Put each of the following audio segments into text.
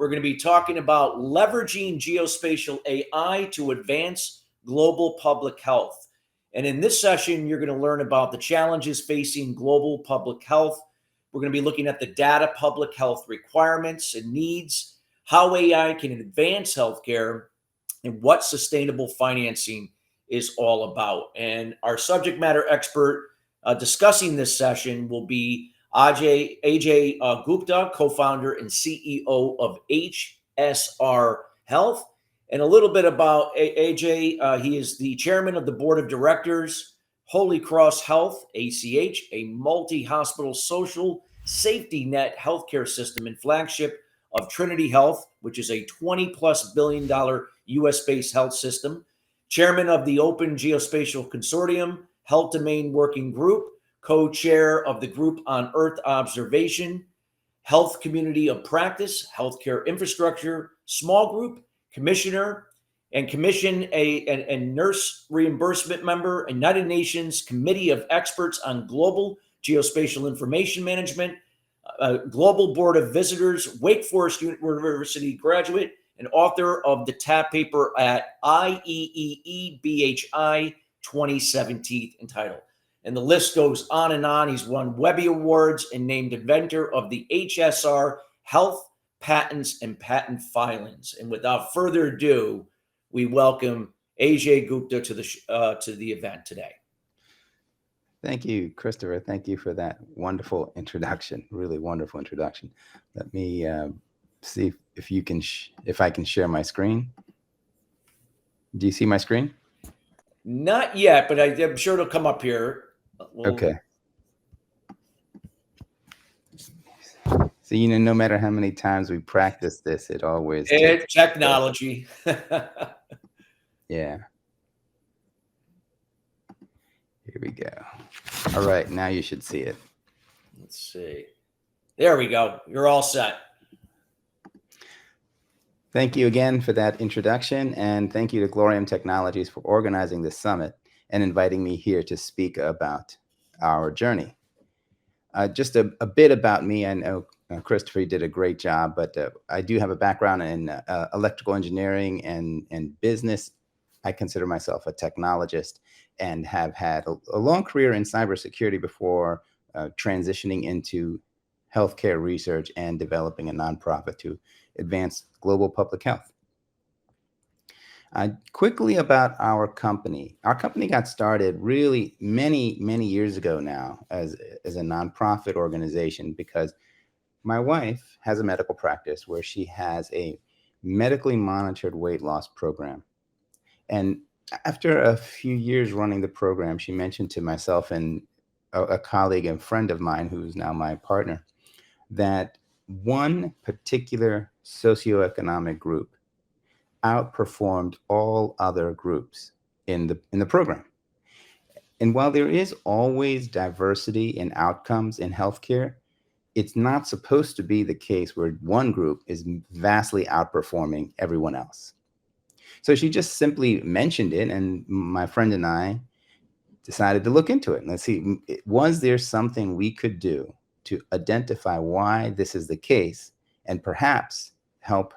We're going to be talking about leveraging geospatial AI to advance global public health. And in this session, you're going to learn about the challenges facing global public health. We're going to be looking at the data public health requirements and needs, how AI can advance healthcare, and what sustainable financing is all about. And our subject matter expert discussing this session will be Ajay Gupta, co-founder and CEO of HSR.health. And a little bit about Ajay. He is the chairman of the board of directors, Holy Cross Health, ACH, a multi-hospital social safety net healthcare system and flagship of Trinity Health, which is a $20+ billion US-based health system. Chairman of the Open Geospatial Consortium, Health Domain Working Group, co-chair of the Group on Earth Observation, Health Community of Practice, Healthcare Infrastructure Small Group, Commissioner, and Commission and Nurse Reimbursement member, United Nations Committee of Experts on Global Geospatial Information Management, Global Board of Visitors, Wake Forest University graduate, and author of the TAP paper at IEEE-BHI 2017 entitled. And the list goes on and on. He's won Webby Awards and named inventor of the HSR Health Patents and Patent Filings. And without further ado, we welcome Ajay Gupta to the event today. Thank you, Christopher. Thank you for that wonderful introduction. Really wonderful introduction. Let me see if I can share my screen. Do you see my screen? Not yet, but I'm sure it'll come up here. Okay. So, no matter how many times we practice this, it always takes technology. Yeah. Here we go. All right, now you should see it. Let's see. There we go. You're all set. Thank you again for that introduction, and thank you to Glorium Technologies for organizing this summit and inviting me here to speak about our journey. Just a bit about me. I know Christopher did a great job, but I do have a background in electrical engineering and business. I consider myself a technologist and have had a long career in cybersecurity before transitioning into healthcare research and developing a nonprofit to advance global public health. Quickly about our company. Our company got started really many, many years ago now as a nonprofit organization because my wife has a medical practice where she has a medically monitored weight loss program. And after a few years running the program, she mentioned to myself and a colleague and friend of mine, who's now my partner, that one particular socioeconomic group outperformed all other groups in the program. And while there is always diversity in outcomes in healthcare, it's not supposed to be the case where one group is vastly outperforming everyone else. So she just simply mentioned it, and my friend and I decided to look into it. And let's see, was there something we could do to identify why this is the case and perhaps help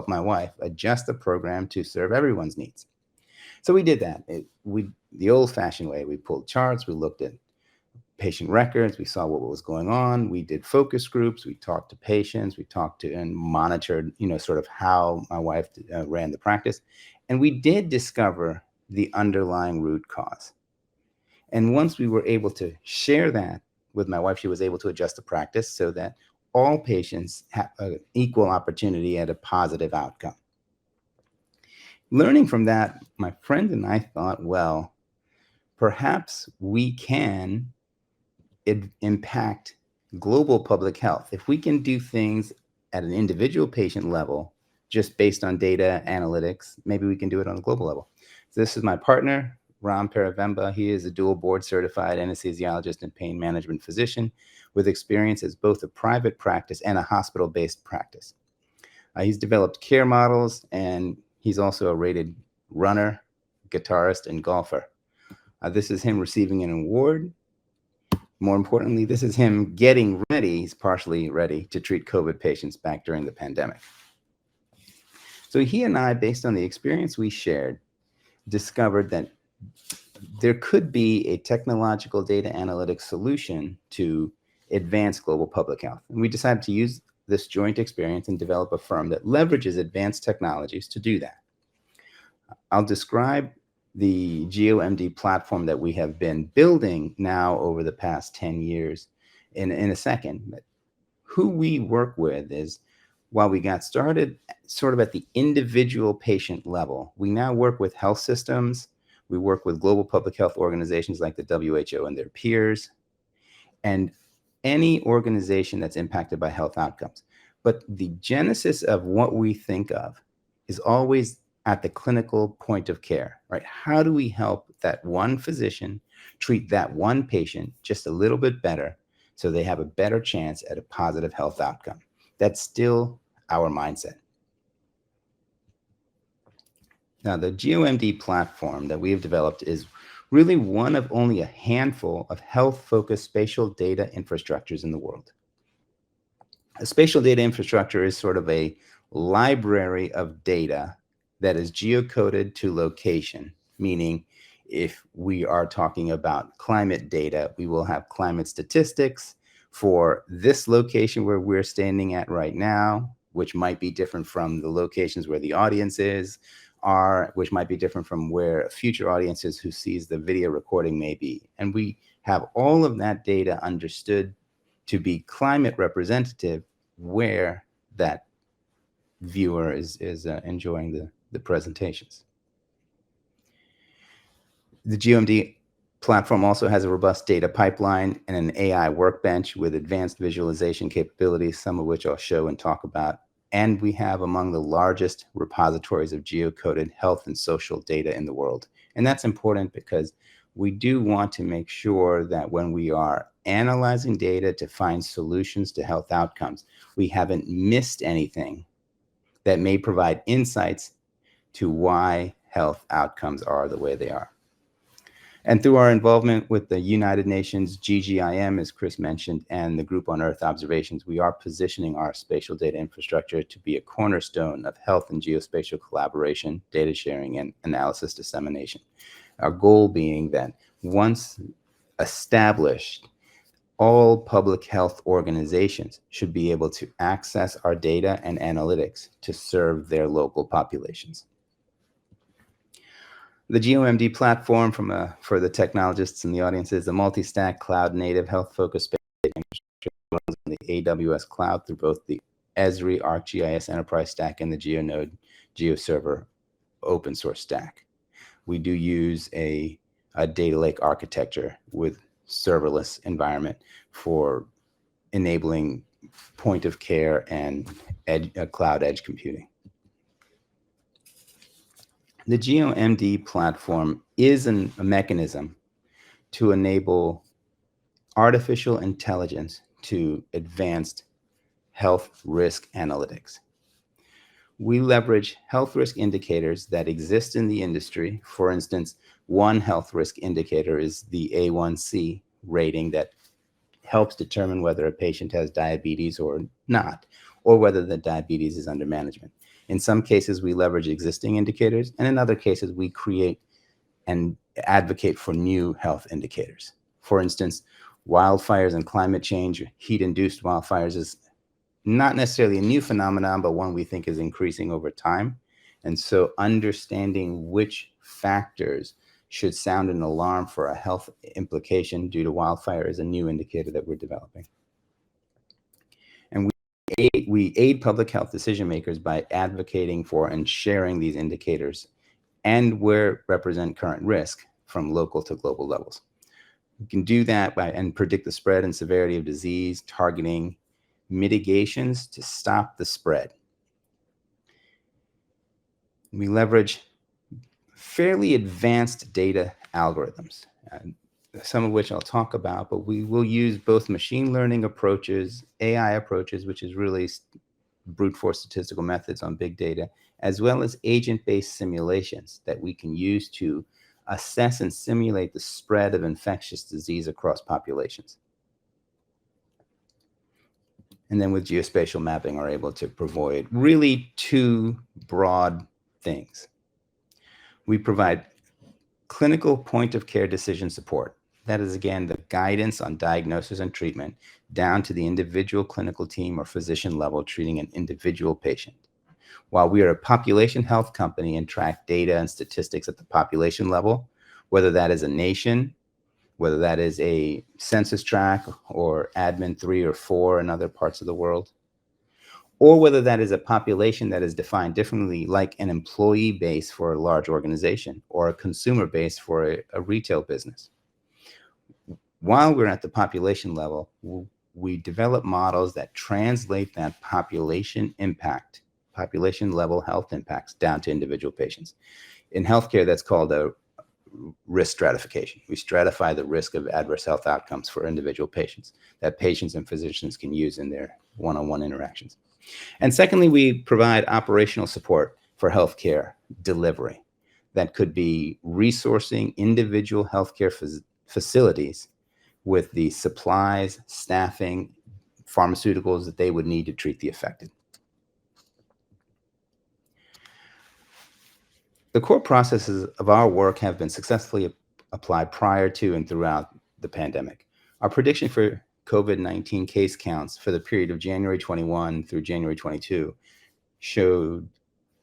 my wife adjust the program to serve everyone's needs. So we did that. The old-fashioned way. We pulled charts, we looked at patient records, we saw what was going on, we did focus groups, we talked to patients, we talked to and monitored, sort of how my wife ran the practice. And we did discover the underlying root cause. And once we were able to share that with my wife, she was able to adjust the practice so that all patients have an equal opportunity at a positive outcome. Learning from that, my friend and I thought, well, perhaps we can impact global public health. If we can do things at an individual patient level, just based on data analytics, maybe we can do it on a global level. So this is my partner, Ram Paravemba. He is a dual board certified anesthesiologist and pain management physician with experience as both a private practice and a hospital-based practice. He's developed care models, and he's also a rated runner, guitarist, and golfer. This is him receiving an award. More importantly, this is him getting ready, he's partially ready to treat COVID patients back during the pandemic. So he and I, based on the experience we shared, discovered that there could be a technological data analytics solution to advance global public health. And we decided to use this joint experience and develop a firm that leverages advanced technologies to do that. I'll describe the GeoMD platform that we have been building now over the past 10 years in a second. But who we work with is, while we got started sort of at the individual patient level, we now work with health systems. We work with global public health organizations like the WHO and their peers, and any organization that's impacted by health outcomes. But the genesis of what we think of is always at the clinical point of care, right? How do we help that one physician treat that one patient just a little bit better so they have a better chance at a positive health outcome? That's still our mindset. Now, the GeoMD platform that we have developed is really one of only a handful of health-focused spatial data infrastructures in the world. A spatial data infrastructure is sort of a library of data that is geocoded to location, meaning if we are talking about climate data, we will have climate statistics for this location where we're standing at right now, which might be different from the locations where the audience are, which might be different from where future audiences who sees the video recording may be. And we have all of that data understood to be climate representative where that viewer is enjoying the presentations. The GeoMD platform also has a robust data pipeline and an AI workbench with advanced visualization capabilities, some of which I'll show and talk about. And we have among the largest repositories of geocoded health and social data in the world. And that's important because we do want to make sure that when we are analyzing data to find solutions to health outcomes, we haven't missed anything that may provide insights to why health outcomes are the way they are. And through our involvement with the United Nations GGIM, as Chris mentioned, and the Group on Earth Observations, we are positioning our spatial data infrastructure to be a cornerstone of health and geospatial collaboration, data sharing, and analysis dissemination. Our goal being that once established, all public health organizations should be able to access our data and analytics to serve their local populations. The GeoMD platform for the technologists in the audience is a multi-stack, cloud-native, health-focused data infrastructure runs on the AWS cloud through both the Esri ArcGIS Enterprise Stack and the GeoNode GeoServer open source stack. We do use a data lake architecture with serverless environment for enabling point of care and cloud edge computing. The GeoMD platform is a mechanism to enable artificial intelligence to advanced health risk analytics. We leverage health risk indicators that exist in the industry. For instance, one health risk indicator is the A1C rating that helps determine whether a patient has diabetes or not, or whether the diabetes is under management. In some cases, we leverage existing indicators, and in other cases, we create and advocate for new health indicators. For instance, wildfires and climate change, heat-induced wildfires is not necessarily a new phenomenon, but one we think is increasing over time. And so understanding which factors should sound an alarm for a health implication due to wildfire is a new indicator that we're developing. And we aid public health decision makers by advocating for and sharing these indicators and where represent current risk from local to global levels. We can do that and predict the spread and severity of disease, targeting mitigations to stop the spread. We leverage fairly advanced data algorithms, some of which I'll talk about, but we will use both machine learning approaches, AI approaches, which is really brute force statistical methods on big data, as well as agent-based simulations that we can use to assess and simulate the spread of infectious disease across populations. And then with geospatial mapping are able to provide really two broad things. We provide clinical point of care decision support. That is, again, the guidance on diagnosis and treatment down to the individual clinical team or physician level treating an individual patient. While we are a population health company and track data and statistics at the population level, whether that is a nation, whether that is a census tract or admin 3 or 4 in other parts of the world, or whether that is a population that is defined differently, like an employee base for a large organization or a consumer base for a retail business. While we're at the population level, we develop models that translate that population impact, population level health impacts, down to individual patients. In healthcare, that's called a risk stratification. We stratify the risk of adverse health outcomes for individual patients that patients and physicians can use in their one-on-one interactions. And secondly, we provide operational support for healthcare delivery. That could be resourcing individual healthcare facilities with the supplies, staffing, pharmaceuticals that they would need to treat the affected. The core processes of our work have been successfully applied prior to and throughout the pandemic. Our prediction for COVID-19 case counts for the period of January 21 through January 22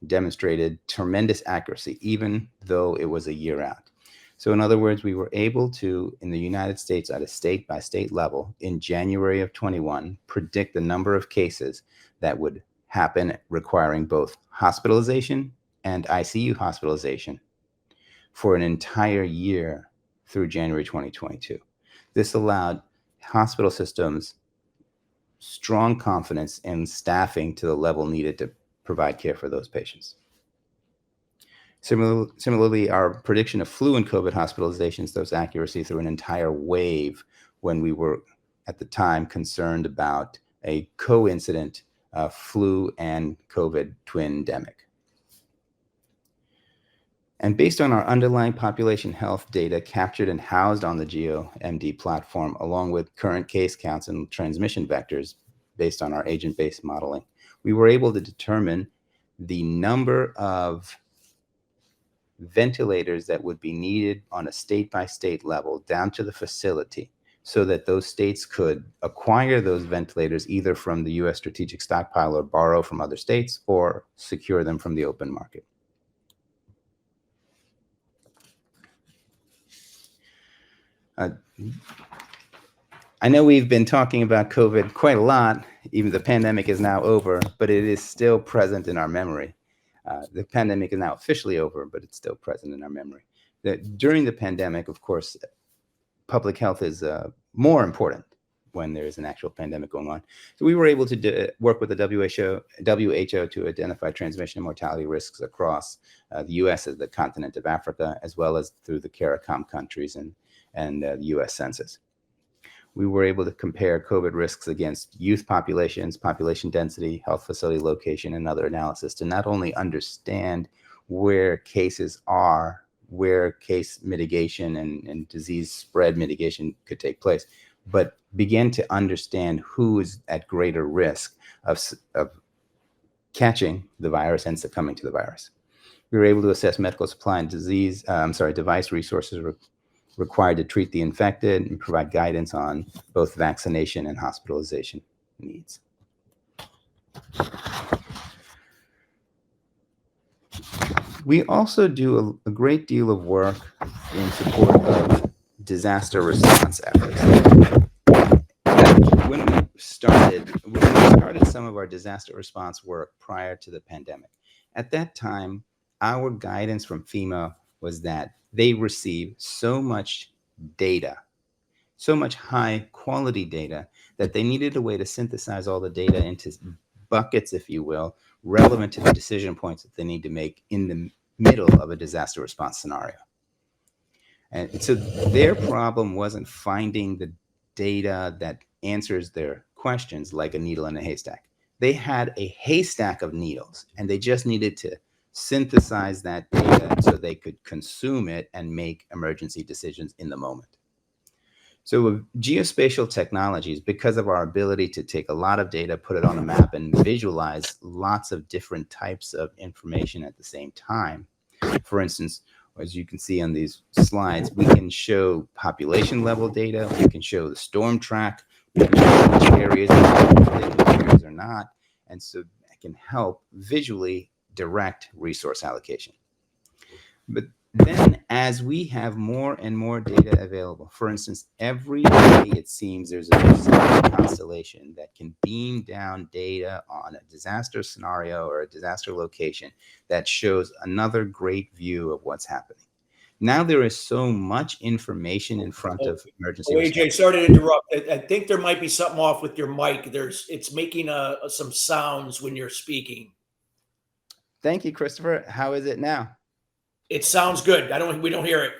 demonstrated tremendous accuracy, even though it was a year out. So in other words, we were able to, in the United States at a state by state level in January of 21, predict the number of cases that would happen requiring both hospitalization and ICU hospitalization for an entire year through January 2022. This allowed hospital systems strong confidence in staffing to the level needed to provide care for those patients. Similarly, our prediction of flu and COVID hospitalizations, those accuracy through an entire wave when we were at the time concerned about a coincident flu and COVID twin-demic. And based on our underlying population health data captured and housed on the GeoMD platform, along with current case counts and transmission vectors based on our agent-based modeling, we were able to determine the number of ventilators that would be needed on a state-by-state level down to the facility so that those states could acquire those ventilators either from the U.S. strategic stockpile or borrow from other states or secure them from the open market. I know we've been talking about COVID quite a lot, even the pandemic is now over, but it is still present in our memory. The pandemic is now officially over, but it's still present in our memory. During the pandemic, of course, public health is more important when there is an actual pandemic going on. So we were able to work with the WHO to identify transmission and mortality risks across the U.S. as the continent of Africa, as well as through the CARICOM countries and the U.S. Census. We were able to compare COVID risks against youth populations, population density, health facility location, and other analysis to not only understand where cases are, where case mitigation and disease spread mitigation could take place, but begin to understand who is at greater risk of catching the virus and succumbing to the virus. We were able to assess medical supply and device resources required to treat the infected and provide guidance on both vaccination and hospitalization needs. We also do a great deal of work in support of disaster response efforts. When we started some of our disaster response work prior to the pandemic, at that time, our guidance from FEMA was that they receive so much data, so much high quality data, that they needed a way to synthesize all the data into buckets, if you will, relevant to the decision points that they need to make in the middle of a disaster response scenario. And so their problem wasn't finding the data that answers their questions like a needle in a haystack. They had a haystack of needles, and they just needed to synthesize that data so they could consume it and make emergency decisions in the moment. So with geospatial technologies, because of our ability to take a lot of data, put it on a map, and visualize lots of different types of information at the same time. For instance, as you can see on these slides, we can show population level data, we can show the storm track, we can show which areas are populated, which areas are not, and so that can help visually direct resource allocation. But then as we have more and more data available, for instance, every day it seems there's a new satellite constellation that can beam down data on a disaster scenario or a disaster location that shows another great view of what's happening. Now there is so much information in front of emergency AJ, response. sorry to interrupt. I think there might be something off with your mic. It's making some sounds when you're speaking. Thank you, Christopher. How is it now? It sounds good. We don't hear it.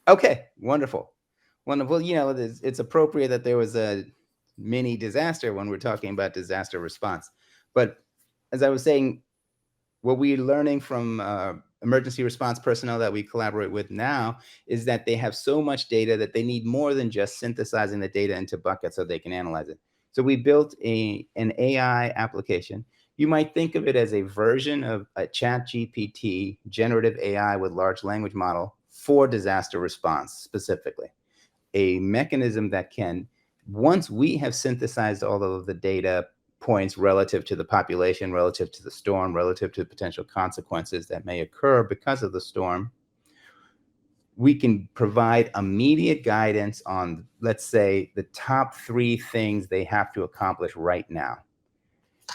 Okay, wonderful. Wonderful. You know, it's appropriate that there was a mini disaster when we're talking about disaster response. But as I was saying, what we're learning from emergency response personnel that we collaborate with now is that they have so much data that they need more than just synthesizing the data into buckets so they can analyze it. So we built an AI application. You might think of it as a version of a ChatGPT, generative AI with large language model for disaster response specifically. A mechanism that can, once we have synthesized all of the data points relative to the population, relative to the storm, relative to potential consequences that may occur because of the storm, we can provide immediate guidance on, let's say, the top 3 things they have to accomplish right now.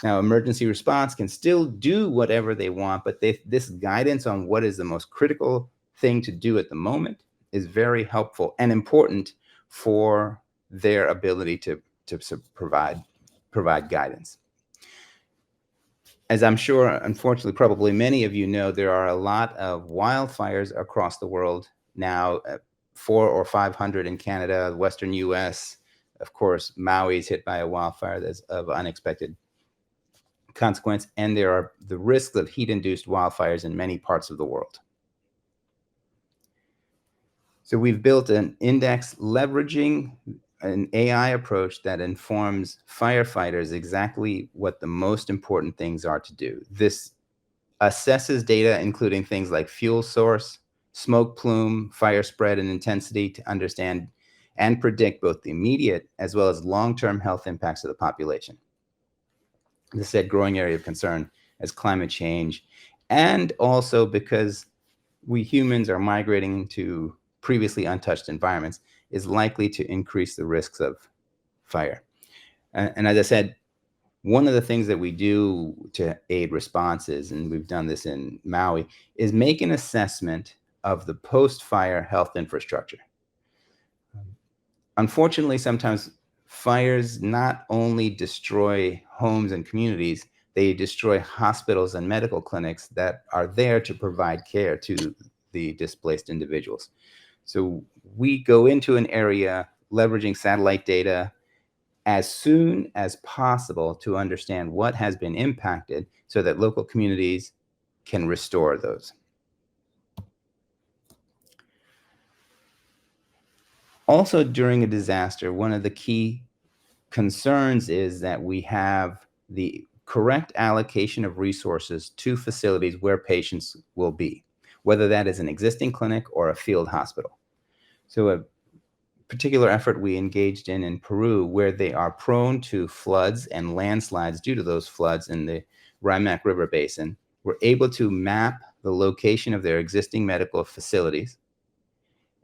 Now, emergency response can still do whatever they want, but this guidance on what is the most critical thing to do at the moment is very helpful and important for their ability to provide guidance. As I'm sure, unfortunately, probably many of you know, there are a lot of wildfires across the world now, 400 or 500 in Canada, Western US. Of course, Maui is hit by a wildfire that's of unexpected consequence, and there are the risks of heat-induced wildfires in many parts of the world. So we've built an index leveraging an AI approach that informs firefighters exactly what the most important things are to do. This assesses data, including things like fuel source, smoke plume, fire spread, and intensity to understand and predict both the immediate as well as long-term health impacts of the population. As I said, growing area of concern as climate change, and also because we humans are migrating to previously untouched environments, is likely to increase the risks of fire. And as I said, one of the things that we do to aid responses, and we've done this in Maui, is make an assessment of the post-fire health infrastructure. Unfortunately, sometimes fires not only destroy homes and communities, they destroy hospitals and medical clinics that are there to provide care to the displaced individuals. So we go into an area leveraging satellite data as soon as possible to understand what has been impacted so that local communities can restore those. Also, during a disaster, one of the key concerns is that we have the correct allocation of resources to facilities where patients will be, whether that is an existing clinic or a field hospital. So a particular effort we engaged in Peru, where they are prone to floods and landslides due to those floods in the Rimac River Basin, we're able to map the location of their existing medical facilities.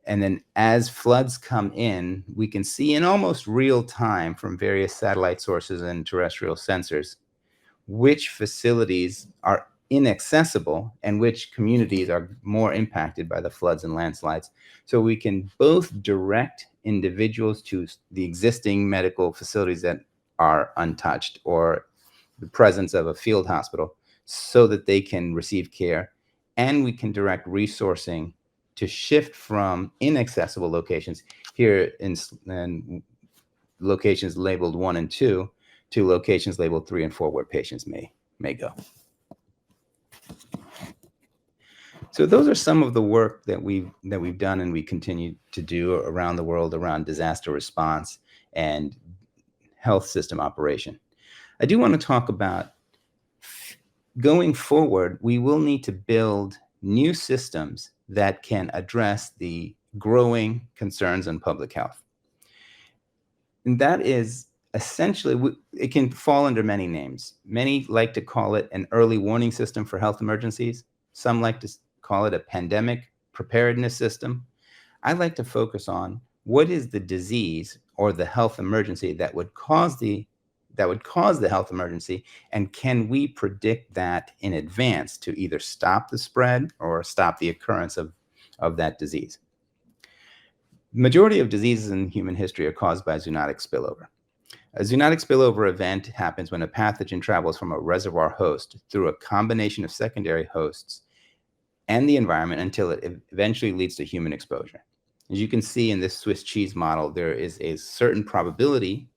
And then as floods come in, we can see in almost real time from various satellite sources and terrestrial sensors which facilities are inaccessible and which communities are more impacted by the floods and landslides. So we can both direct individuals to the existing medical facilities that are untouched or the presence of a field hospital so that they can receive care, and we can direct resourcing to shift from inaccessible locations here in locations labeled 1 and 2 to locations labeled 3 and 4 where patients may go. So those are some of the work that we've done and we continue to do around the world around disaster response and health system operation. I do want to talk about going forward, we will need to build new systems that can address the growing concerns on public health. And that is essentially, it can fall under many names. Many like to call it an early warning system for health emergencies. Some like to call it a pandemic preparedness system. I like to focus on what is the disease or the health emergency that would cause the health emergency, and can we predict that in advance to either stop the spread or stop the occurrence of that disease. The majority of diseases in human history are caused by zoonotic spillover. A zoonotic spillover event happens when a pathogen travels from a reservoir host through a combination of secondary hosts and the environment until it eventually leads to human exposure. As you can see in this Swiss cheese model, there is a certain probability,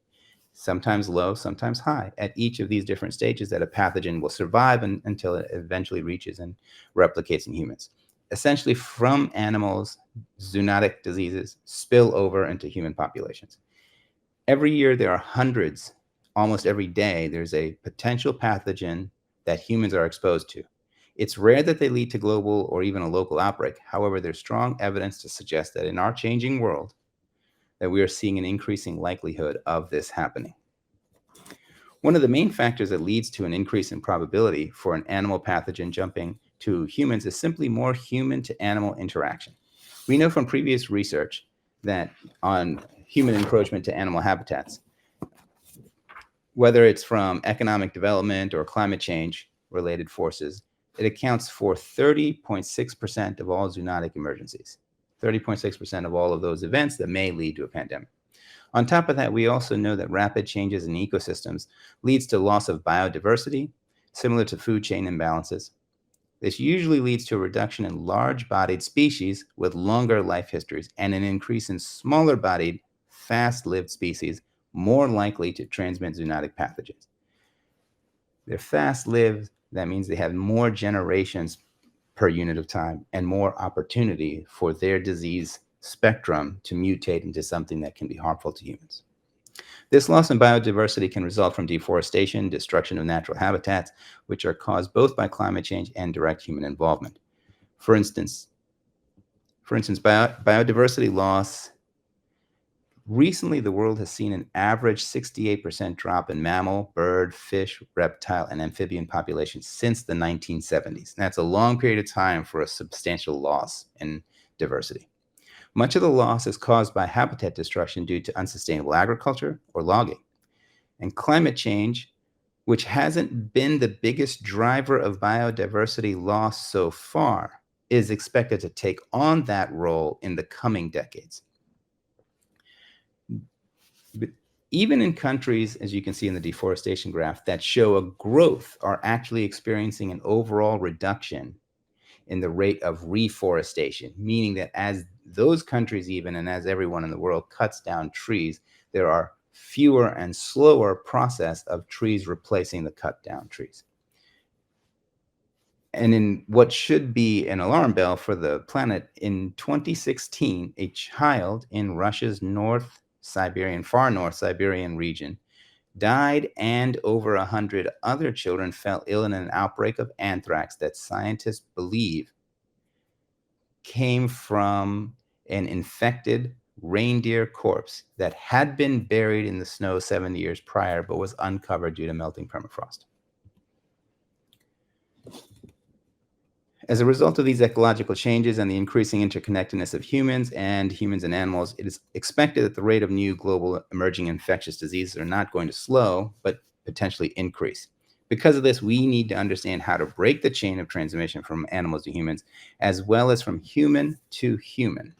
sometimes low, sometimes high, at each of these different stages that a pathogen will survive until it eventually reaches and replicates in humans. Essentially, from animals, zoonotic diseases spill over into human populations. Every year, there are hundreds, almost every day, there's a potential pathogen that humans are exposed to. It's rare that they lead to global or even a local outbreak. However, there's strong evidence to suggest that in our changing world, that we are seeing an increasing likelihood of this happening. One of the main factors that leads to an increase in probability for an animal pathogen jumping to humans is simply more human to animal interaction. We know from previous research that on human encroachment to animal habitats, whether it's from economic development or climate change related forces, it accounts for 30.6% of all zoonotic emergencies, 30.6% of all of those events that may lead to a pandemic. On top of that, we also know that rapid changes in ecosystems leads to loss of biodiversity, similar to food chain imbalances. This usually leads to a reduction in large-bodied species with longer life histories and an increase in smaller-bodied, fast-lived species more likely to transmit zoonotic pathogens. They're fast-lived, that means they have more generations per unit of time and more opportunity for their disease spectrum to mutate into something that can be harmful to humans. This loss in biodiversity can result from deforestation, destruction of natural habitats, which are caused both by climate change and direct human involvement. For instance, biodiversity loss. Recently, the world has seen an average 68% drop in mammal, bird, fish, reptile, and amphibian populations since the 1970s. And that's a long period of time for a substantial loss in diversity. Much of the loss is caused by habitat destruction due to unsustainable agriculture or logging. And climate change, which hasn't been the biggest driver of biodiversity loss so far, is expected to take on that role in the coming decades. But even in countries, as you can see in the deforestation graph, that show a growth are actually experiencing an overall reduction in the rate of reforestation, meaning that as those countries even, and as everyone in the world cuts down trees, there are fewer and slower process of trees replacing the cut down trees. And in what should be an alarm bell for the planet, in 2016, a child in Russia's far north Siberian region died, and over 100 other children fell ill in an outbreak of anthrax that scientists believe came from an infected reindeer corpse that had been buried in the snow 70 years prior, but was uncovered due to melting permafrost. As a result of these ecological changes and the increasing interconnectedness of humans and animals, it is expected that the rate of new global emerging infectious diseases are not going to slow, but potentially increase. Because of this, we need to understand how to break the chain of transmission from animals to humans, as well as from human to human.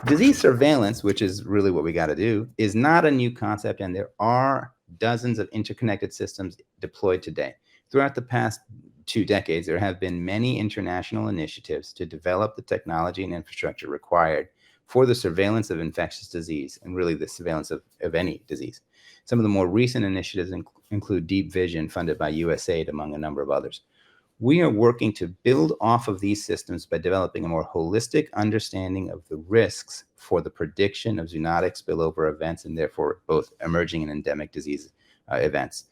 Disease surveillance, which is really what we got to do, is not a new concept, and there are dozens of interconnected systems deployed today. Throughout the past 2 decades, there have been many international initiatives to develop the technology and infrastructure required for the surveillance of infectious disease, and really the surveillance of any disease. Some of the more recent initiatives include Deep Vision, funded by USAID, among a number of others. We are working to build off of these systems by developing a more holistic understanding of the risks for the prediction of zoonotic spillover events and therefore both emerging and endemic disease events,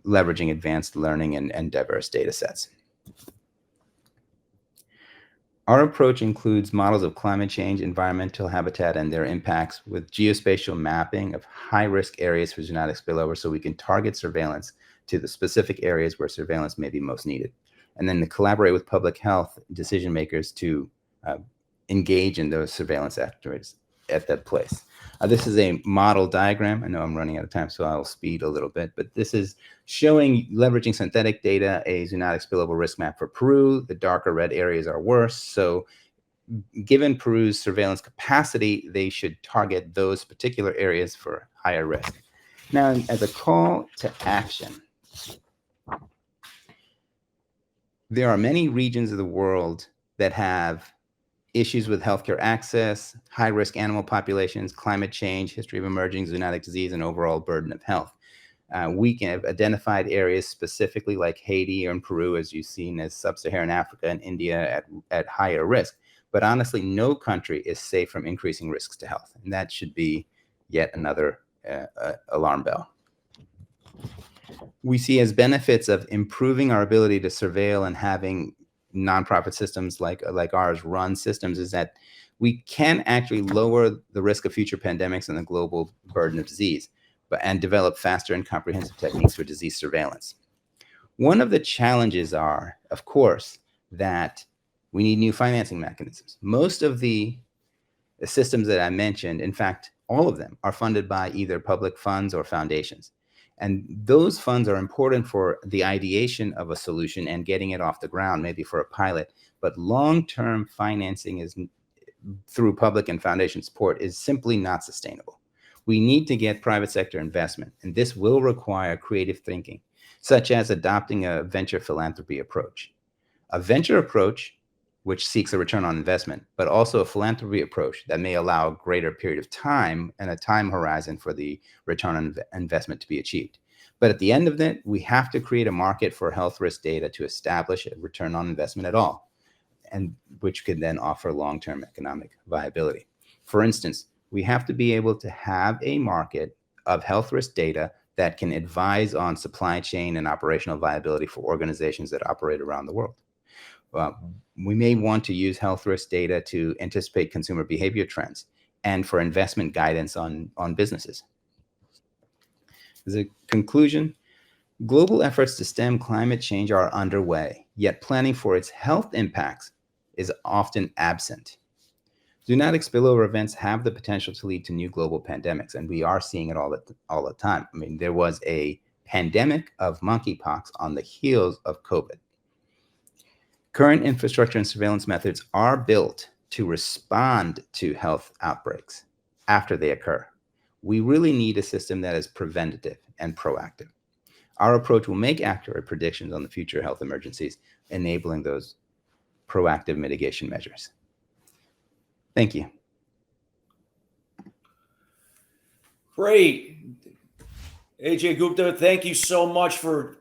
leveraging advanced learning and diverse data sets. Our approach includes models of climate change, environmental habitat, and their impacts with geospatial mapping of high-risk areas for zoonotic spillover so we can target surveillance to the specific areas where surveillance may be most needed. And then to collaborate with public health decision makers to engage in those surveillance activities at that place. This is a model diagram. I know I'm running out of time, so I'll speed a little bit, but this is showing leveraging synthetic data, a zoonotic spillover risk map for Peru. The darker red areas are worse. So given Peru's surveillance capacity, they should target those particular areas for higher risk. Now, as a call to action, there are many regions of the world that have issues with healthcare access, high-risk animal populations, climate change, history of emerging zoonotic disease, and overall burden of health. We can have identified areas specifically like Haiti or in Peru, as you've seen, as sub-Saharan Africa and India at higher risk. But honestly, no country is safe from increasing risks to health. And that should be yet another alarm bell. We see as benefits of improving our ability to surveil and having nonprofit systems like ours run systems is that we can actually lower the risk of future pandemics and the global burden of disease, and develop faster and comprehensive techniques for disease surveillance. One of the challenges are, of course, that we need new financing mechanisms. Most of the systems that I mentioned, in fact, all of them are funded by either public funds or foundations. And those funds are important for the ideation of a solution and getting it off the ground, maybe for a pilot. But long-term financing is through public and foundation support is simply not sustainable. We need to get private sector investment, and this will require creative thinking, such as adopting a venture philanthropy approach. A venture approach which seeks a return on investment, but also a philanthropy approach that may allow a greater period of time and a time horizon for the return on investment to be achieved. But at the end of it, we have to create a market for health risk data to establish a return on investment at all, and which could then offer long-term economic viability. For instance, we have to be able to have a market of health risk data that can advise on supply chain and operational viability for organizations that operate around the world. We may want to use health risk data to anticipate consumer behavior trends and for investment guidance on businesses. As a conclusion, global efforts to stem climate change are underway, yet planning for its health impacts is often absent. Zoonotic spillover events have the potential to lead to new global pandemics, and we are seeing it all the time. I mean, there was a pandemic of monkeypox on the heels of COVID. Current infrastructure and surveillance methods are built to respond to health outbreaks after they occur. We really need a system that is preventative and proactive. Our approach will make accurate predictions on the future health emergencies, enabling those proactive mitigation measures. Thank you. Great. Ajay Gupta, thank you so much for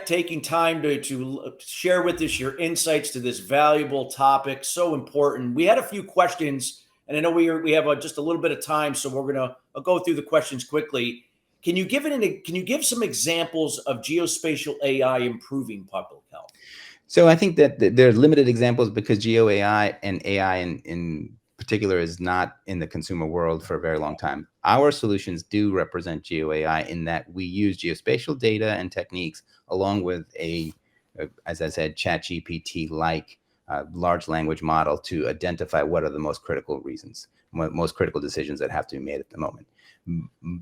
taking time to share with us your insights to this valuable topic. So important. We had a few questions, and I know we have just a little bit of time, so we're gonna go through the questions quickly. Can you give some examples of geospatial AI improving public health? So I think that there are limited examples because Geo AI and AI in particular is not in the consumer world for a very long time. Our solutions do represent Geo AI in that we use geospatial data and techniques along with as I said, ChatGPT-like large language model to identify what are the most critical reasons, most critical decisions that have to be made at the moment.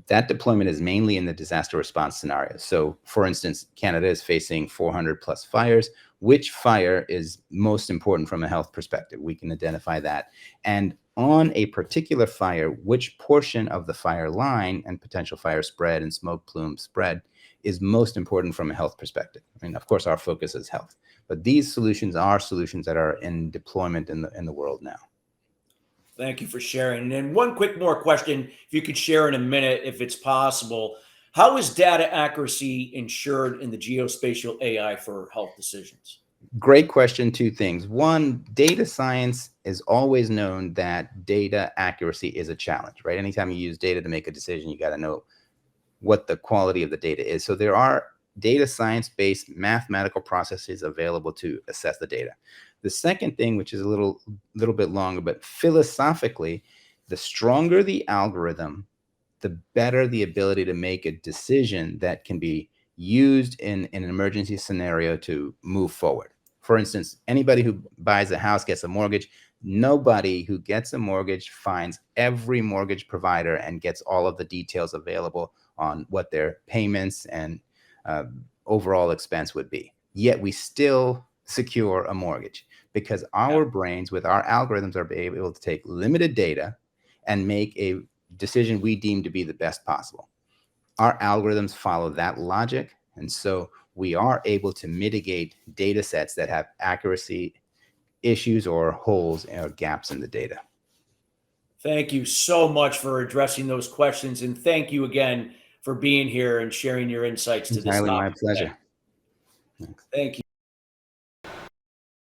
That deployment is mainly in the disaster response scenarios. So for instance, Canada is facing 400 plus fires. Which fire is most important from a health perspective? We can identify that. And on a particular fire, which portion of the fire line and potential fire spread and smoke plume spread is most important from a health perspective? I mean, of course, our focus is health, but these solutions are solutions that are in deployment in the world now. Thank you for sharing. And then one quick more question, if you could share in a minute, if it's possible. How is data accuracy ensured in the geospatial AI for health decisions? Great question. Two things. One, data science is always known that data accuracy is a challenge, right? Anytime you use data to make a decision, you got to know what the quality of the data is. So there are data science-based mathematical processes available to assess the data. The second thing, which is a little bit longer, but philosophically, the stronger the algorithm, the better the ability to make a decision that can be used in an emergency scenario to move forward. For instance, anybody who buys a house, gets a mortgage, nobody who gets a mortgage finds every mortgage provider and gets all of the details available on what their payments and uh, overall expense would be. Yet we still secure a mortgage because our brains with our algorithms are able to take limited data and make a decision we deem to be the best possible. Our algorithms follow that logic. And so we are able to mitigate data sets that have accuracy issues or holes or gaps in the data. Thank you so much for addressing those questions. And thank you again for being here and sharing your insights to this Entirely my topic today. pleasure. Thank you.